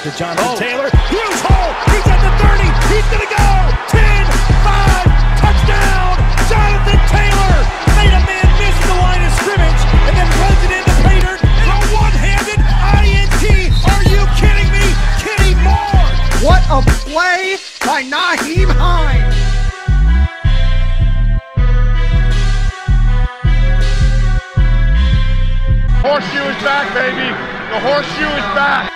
off to Jonathan Taylor. Huge hole. He's at the 30. He's going to go. 10, 5, touchdown. Jonathan Taylor made a man miss the line of scrimmage and then runs it into Pater. And a one-handed INT. Are you kidding me? Kenny Moore. What a play by Nyheim Hines. Horseshoe is back, baby. The horseshoe is back.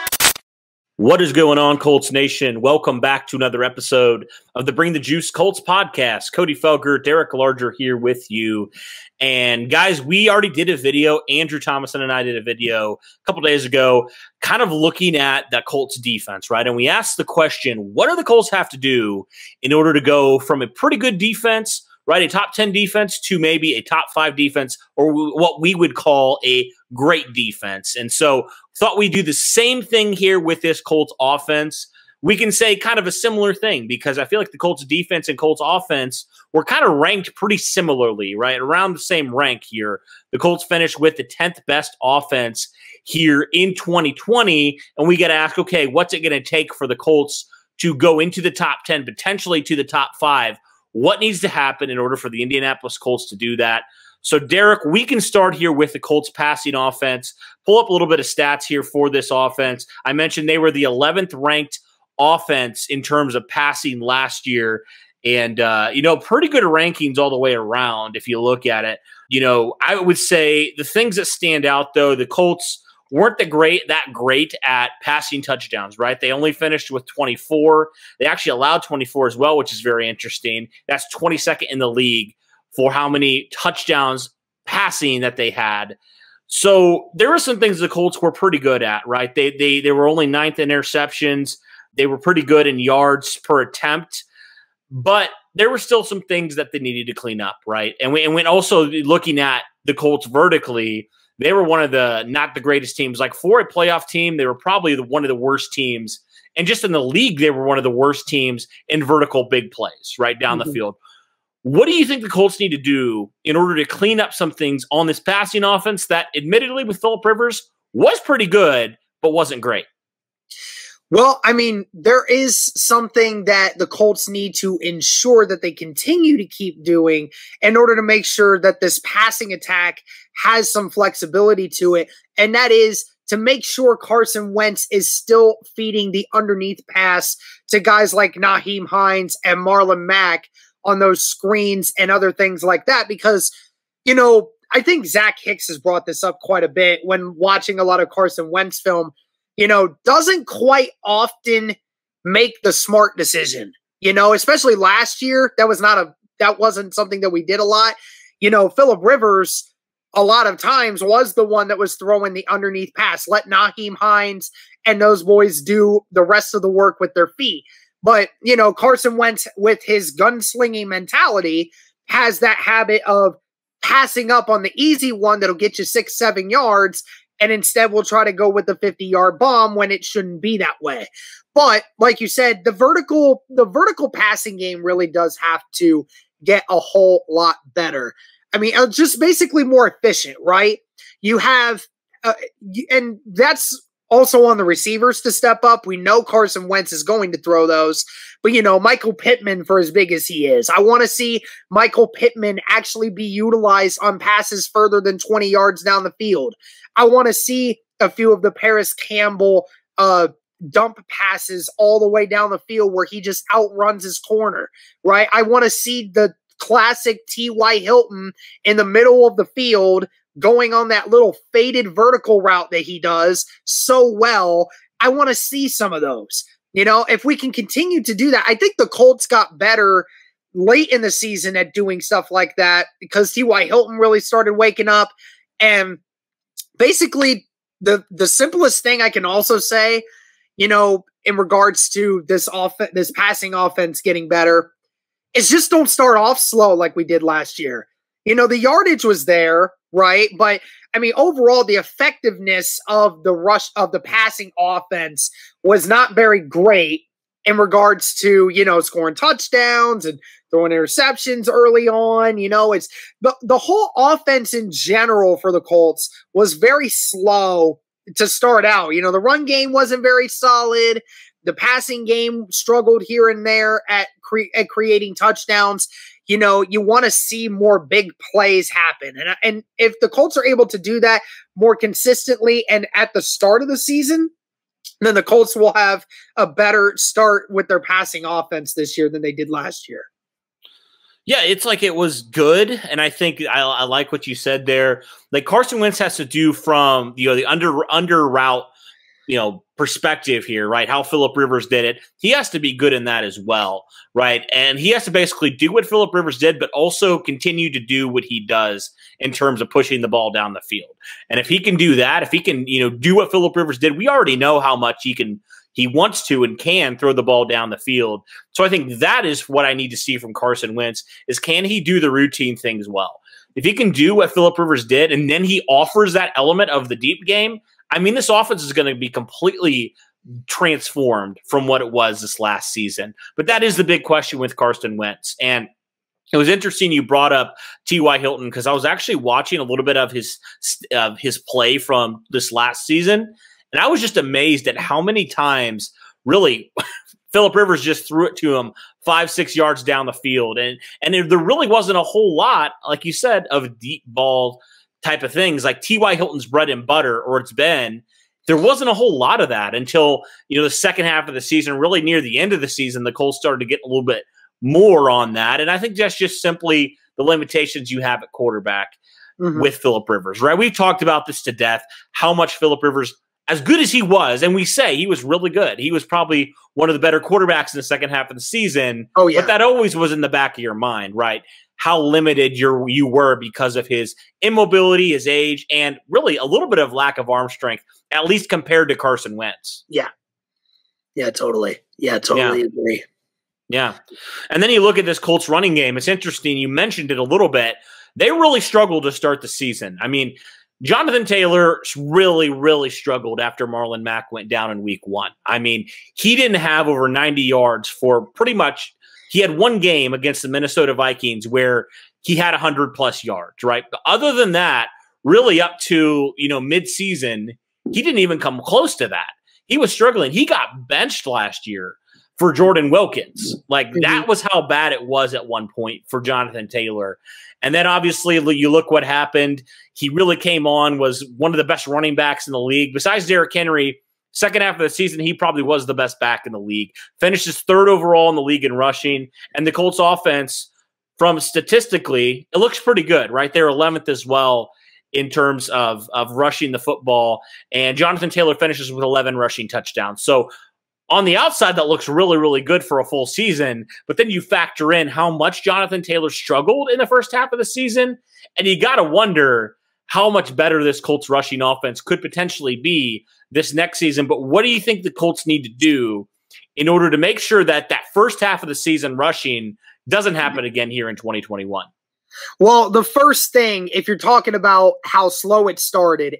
What is going on, Colts Nation? Welcome back to another episode of the Bring the Juice Colts podcast. Cody Felger, Derek Larger here with you. And guys, we already did a video. Andrew Thomason and I did a video a couple days ago, kind of looking at that Colts defense, right? And we asked the question, what do the Colts have to do in order to go from a pretty good defense, right, a top 10 defense, to maybe a top 5 defense, or what we would call a great defense? And so thought we'd do the same thing here with this Colts offense. We can say kind of a similar thing because I feel like the Colts defense and Colts offense were kind of ranked pretty similarly, right? Around the same rank here. The Colts finished with the 10th best offense here in 2020. And we got to ask, okay, what's it going to take for the Colts to go into the top 10, potentially to the top 5? What needs to happen in order for the Indianapolis Colts to do that? So, Derek, we can start here with the Colts passing offense. Pull up a little bit of stats here for this offense. I mentioned they were the 11th ranked offense in terms of passing last year. And, pretty good rankings all the way around if you look at it. I would say the things that stand out, though, the Colts weren't that great at passing touchdowns, right? They only finished with 24. They actually allowed 24 as well, which is very interesting. That's 22nd in the league for how many touchdowns passing that they had. So there were some things the Colts were pretty good at, right? They were only 9th in interceptions. They were pretty good in yards per attempt, but there were still some things that they needed to clean up, right? And when also looking at the Colts vertically, they were one of the not the greatest teams. Like for a playoff team, they were probably one of the worst teams. And just in the league, they were one of the worst teams in vertical big plays right down the field. What do you think the Colts need to do in order to clean up some things on this passing offense that admittedly with Phillip Rivers was pretty good, but wasn't great? Well, I mean, there is something that the Colts need to ensure that they continue to keep doing in order to make sure that this passing attack has some flexibility to it. And that is to make sure Carson Wentz is still feeding the underneath pass to guys like Nyheim Hines and Marlon Mack on those screens and other things like that. Because, I think Zach Hicks has brought this up quite a bit when watching a lot of Carson Wentz film. Doesn't quite often make the smart decision, especially last year. That wasn't something that we did a lot. Phillip Rivers, a lot of times, was the one that was throwing the underneath pass. Let Nyheim Hines and those boys do the rest of the work with their feet. But, Carson Wentz, with his gunslinging mentality, has that habit of passing up on the easy one that'll get you 6-7 yards. And instead we'll try to go with the 50-yard bomb when it shouldn't be that way. But like you said, the vertical passing game really does have to get a whole lot better. I mean, just basically more efficient, right? You have, and that's also on the receivers to step up. We know Carson Wentz is going to throw those, but Michael Pittman, for as big as he is, I want to see Michael Pittman actually be utilized on passes further than 20 yards down the field. I want to see a few of the Paris Campbell dump passes all the way down the field where he just outruns his corner, right? I want to see the classic T.Y. Hilton in the middle of the field going on that little faded vertical route that he does so well. I want to see some of those. If we can continue to do that, I think the Colts got better late in the season at doing stuff like that because T.Y. Hilton really started waking up. And basically, the simplest thing I can also say, in regards to this passing offense getting better, is just don't start off slow like we did last year. The yardage was there, right? But I mean, overall, the effectiveness of the rush of the passing offense was not very great in regards to, scoring touchdowns and throwing interceptions early on. It's the whole offense in general for the Colts was very slow to start out. You know, the run game wasn't very solid. The passing game struggled here and there at creating touchdowns. You know, you want to see more big plays happen. And if the Colts are able to do that more consistently and at the start of the season, then the Colts will have a better start with their passing offense this year than they did last year. Yeah, it's like it was good, and I think I like what you said there. Like Carson Wentz has to do from the under route perspective here, right? How Phillip Rivers did it. He has to be good in that as well, right? And he has to basically do what Phillip Rivers did, but also continue to do what he does in terms of pushing the ball down the field. And if he can do that, if he can, do what Phillip Rivers did, we already know how much he wants to and can throw the ball down the field. So I think that is what I need to see from Carson Wentz is can he do the routine things well? If he can do what Phillip Rivers did and then he offers that element of the deep game, I mean, this offense is going to be completely transformed from what it was this last season. But that is the big question with Carson Wentz. And it was interesting you brought up T.Y. Hilton because I was actually watching a little bit of his play from this last season. And I was just amazed at how many times really Phillip Rivers just threw it to him 5-6 yards down the field. And there really wasn't a whole lot, like you said, of deep ball type of things like T.Y. Hilton's bread and butter, or it's been. There wasn't a whole lot of that until, the second half of the season, really near the end of the season, the Colts started to get a little bit more on that. And I think that's just simply the limitations you have at quarterback with Phillip Rivers, right? We've talked about this to death, how much Phillip Rivers, as good as he was, and we say he was really good. He was probably one of the better quarterbacks in the second half of the season. Oh, yeah. But that always was in the back of your mind, right? How limited you were because of his immobility, his age, and really a little bit of lack of arm strength, at least compared to Carson Wentz. Yeah. Yeah, totally. Yeah, totally agree. Yeah. And then you look at this Colts running game. It's interesting. You mentioned it a little bit. They really struggled to start the season. I mean, Jonathan Taylor really, really struggled after Marlon Mack went down in week 1. I mean, he didn't have over 90 yards for pretty much – he had one game against the Minnesota Vikings where he had 100-plus yards, right? But other than that, really up to, mid-season, he didn't even come close to that. He was struggling. He got benched last year for Jordan Wilkins. Like, that was how bad it was at one point for Jonathan Taylor. And then, obviously, you look what happened. He really came on, was one of the best running backs in the league. Besides Derrick Henry, second half of the season, he probably was the best back in the league. Finishes 3rd overall in the league in rushing. And the Colts offense, from statistically, it looks pretty good, right? They're 11th as well in terms of rushing the football. And Jonathan Taylor finishes with 11 rushing touchdowns. So on the outside, that looks really, really good for a full season. But then you factor in how much Jonathan Taylor struggled in the first half of the season. And you got to wonder how much better this Colts rushing offense could potentially be this next season. But what do you think the Colts need to do in order to make sure that that first half of the season rushing doesn't happen again here in 2021? Well, the first thing, if you're talking about how slow it started,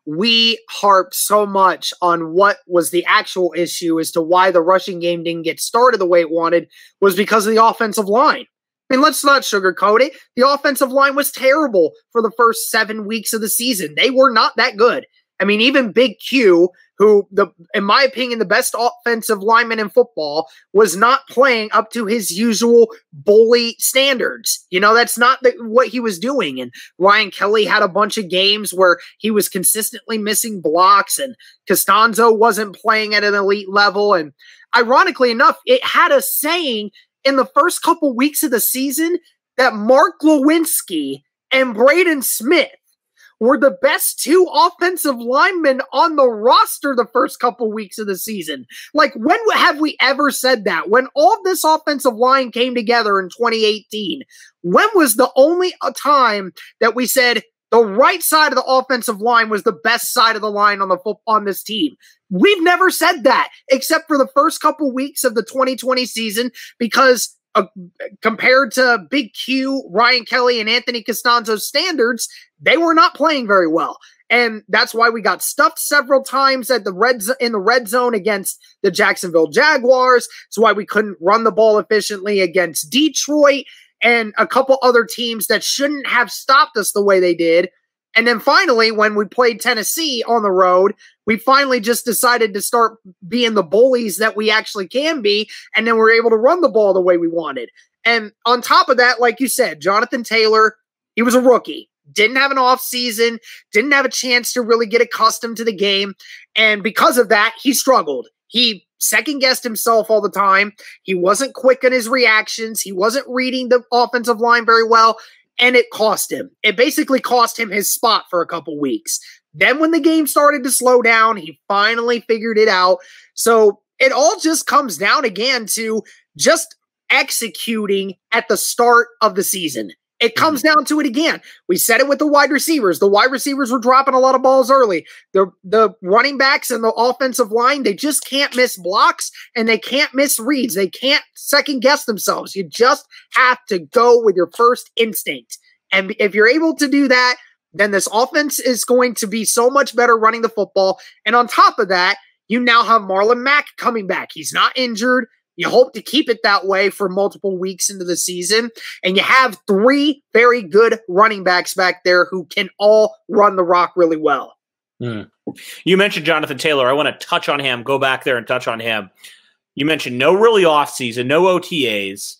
we harped so much on what was the actual issue as to why the rushing game didn't get started the way it wanted was because of the offensive line. I mean, let's not sugarcoat it. The offensive line was terrible for the first 7 weeks of the season. They were not that good. I mean, even Big Q, who, in my opinion, the best offensive lineman in football, was not playing up to his usual bully standards. That's not what he was doing. And Ryan Kelly had a bunch of games where he was consistently missing blocks, and Costanzo wasn't playing at an elite level. And ironically enough, it had a saying in the first couple weeks of the season that Mark Lewinsky and Braden Smith were the best 2 offensive linemen on the roster the first couple weeks of the season. Like, when have we ever said that? When all of this offensive line came together in 2018, when was the only time that we said the right side of the offensive line was the best side of the line on this team? We've never said that, except for the first couple weeks of the 2020 season, because compared to Big Q, Ryan Kelly, and Anthony Costanzo's standards, they were not playing very well. And that's why we got stuffed several times in the red zone against the Jacksonville Jaguars. It's why we couldn't run the ball efficiently against Detroit and a couple other teams that shouldn't have stopped us the way they did. And then finally, when we played Tennessee on the road, we finally just decided to start being the bullies that we actually can be. And then we're able to run the ball the way we wanted. And on top of that, like you said, Jonathan Taylor, he was a rookie. Didn't have an off season, didn't have a chance to really get accustomed to the game. And because of that, he struggled. He second-guessed himself all the time. He wasn't quick in his reactions. He wasn't reading the offensive line very well, and it cost him. It basically cost him his spot for a couple weeks. Then when the game started to slow down, he finally figured it out. So it all just comes down again to just executing at the start of the season. It comes down to it again. We said it with the wide receivers. The wide receivers were dropping a lot of balls early. The running backs and the offensive line, they just can't miss blocks and they can't miss reads. They can't second guess themselves. You just have to go with your first instinct. And if you're able to do that, then this offense is going to be so much better running the football. And on top of that, you now have Marlon Mack coming back. He's not injured. You hope to keep it that way for multiple weeks into the season. And you have 3 very good running backs back there who can all run the rock really well. You mentioned Jonathan Taylor. I want to touch on him, go back there and touch on him. You mentioned no really offseason, no OTAs,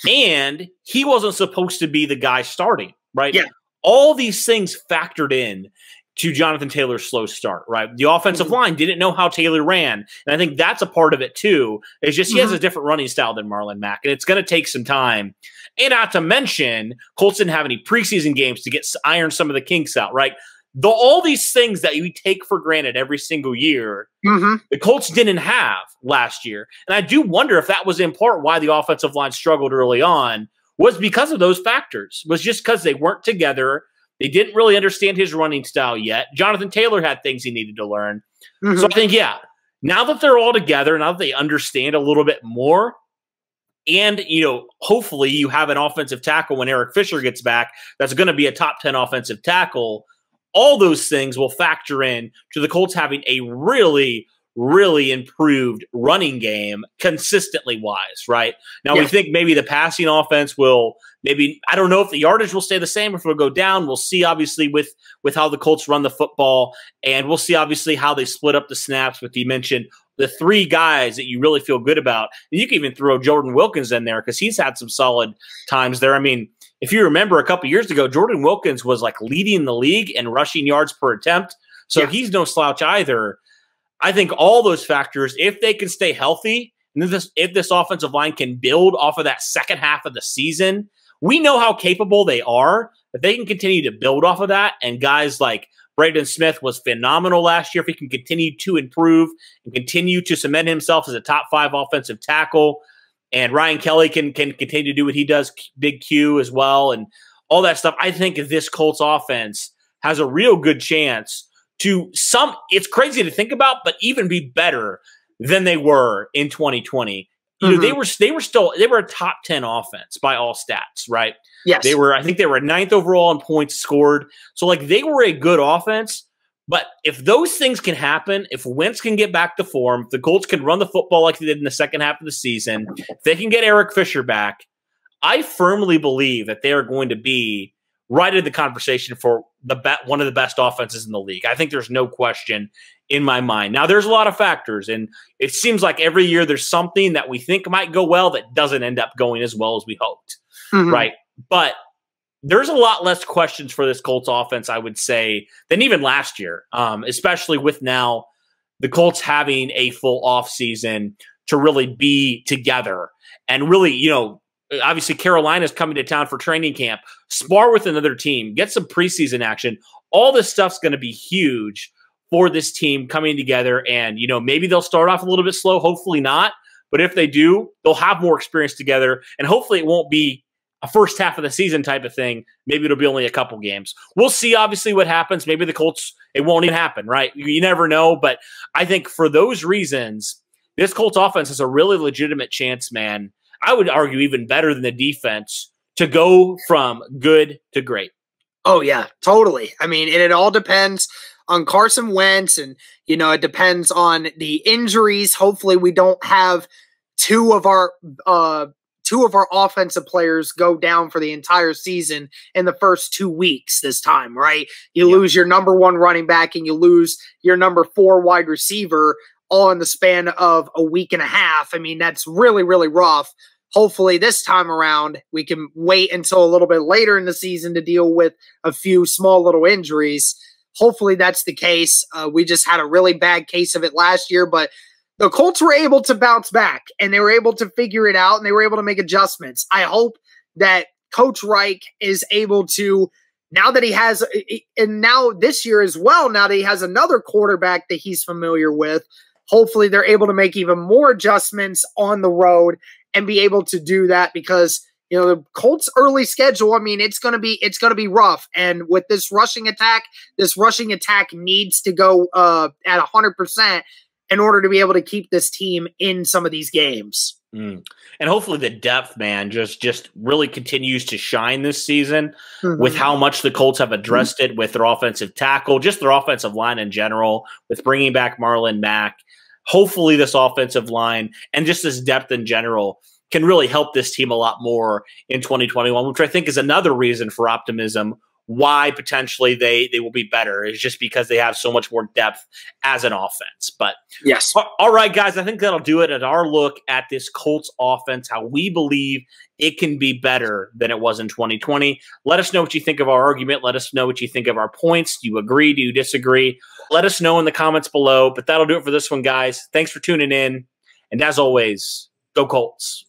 and he wasn't supposed to be the guy starting, right? Yeah. All these things factored in to Jonathan Taylor's slow start, right? The offensive line didn't know how Taylor ran. And I think that's a part of it too. It's just he has a different running style than Marlon Mack. And it's going to take some time. And not to mention, Colts didn't have any preseason games to iron some of the kinks out, right? All these things that we take for granted every single year, the Colts didn't have last year. And I do wonder if that was in part why the offensive line struggled early on, was because of those factors. Was just because they weren't together. They didn't really understand his running style yet. Jonathan Taylor had things he needed to learn. So I think, now that they're all together, now that they understand a little bit more, and, hopefully you have an offensive tackle when Eric Fisher gets back that's going to be a top 10 offensive tackle, all those things will factor in to the Colts having a really, really improved running game consistently wise, right? Now we think maybe the passing offense will I don't know if the yardage will stay the same or if it'll go down. We'll see obviously with how the Colts run the football, and we'll see obviously how they split up the snaps. But you mentioned the 3 guys that you really feel good about. And you can even throw Jordan Wilkins in there because he's had some solid times there. I mean, if you remember a couple years ago, Jordan Wilkins was like leading the league in rushing yards per attempt. So he's no slouch either. I think all those factors, if they can stay healthy, and if this offensive line can build off of that second half of the season, we know how capable they are. If they can continue to build off of that, and guys like Braden Smith was phenomenal last year, if he can continue to improve and continue to cement himself as a top 5 offensive tackle, and Ryan Kelly can continue to do what he does, Big Q as well, and all that stuff, I think this Colts offense has a real good chance to it's crazy to think about, but even be better than they were in 2020. They were a top 10 offense by all stats, right? Yes. I think they were 9th overall in points scored. So they were a good offense, but if those things can happen, if Wentz can get back to form, if the Colts can run the football like they did in the second half of the season, if they can get Eric Fisher back, I firmly believe that they are going to be right in the conversation for one of the best offenses in the league. I think there's no question in my mind. Now, there's a lot of factors, and it seems like every year there's something that we think might go well that doesn't end up going as well as we hoped, right? But there's a lot less questions for this Colts offense, I would say, than even last year, especially with now the Colts having a full offseason to really be together and really, obviously Carolina's coming to town for training camp, spar with another team, get some preseason action. All this stuff's going to be huge for this team coming together. And, maybe they'll start off a little bit slow, hopefully not. But if they do, they'll have more experience together. And hopefully it won't be a first half of the season type of thing. Maybe it'll be only a couple games. We'll see obviously what happens. Maybe the Colts, it won't even happen, right? You never know. But I think for those reasons, this Colts offense has a really legitimate chance, man. I would argue even better than the defense to go from good to great. Oh, yeah, totally. I mean, it all depends on Carson Wentz, and, it depends on the injuries. Hopefully we don't have two of two of our offensive players go down for the entire season in the first 2 weeks this time, right? You lose your number 1 running back and you lose your number 4 wide receiver all in the span of a week and a half. I mean, that's really, really rough. Hopefully this time around, we can wait until a little bit later in the season to deal with a few small little injuries. Hopefully that's the case. We just had a really bad case of it last year, but the Colts were able to bounce back and they were able to figure it out and they were able to make adjustments. I hope that Coach Reich is able to, now that he has, and now this year as well, now that he has another quarterback that he's familiar with, hopefully they're able to make even more adjustments on the road and be able to do that because, you know, the Colts' early schedule, I mean, it's going to be rough. And with this rushing attack needs to go at 100% in order to be able to keep this team in some of these games. And hopefully the depth, man, just really continues to shine this season with how much the Colts have addressed it with their offensive tackle, just their offensive line in general, with bringing back Marlon Mack. Hopefully this offensive line and just this depth in general can really help this team a lot more in 2021, which I think is another reason for optimism why potentially they will be better, is just because they have so much more depth as an offense. But yes. All right, guys, I think that'll do it at our look at this Colts offense, how we believe it can be better than it was in 2020. Let us know what you think of our argument. Let us know what you think of our points. Do you agree? Do you disagree? Let us know in the comments below. But that'll do it for this one, guys. Thanks for tuning in. And as always, go Colts.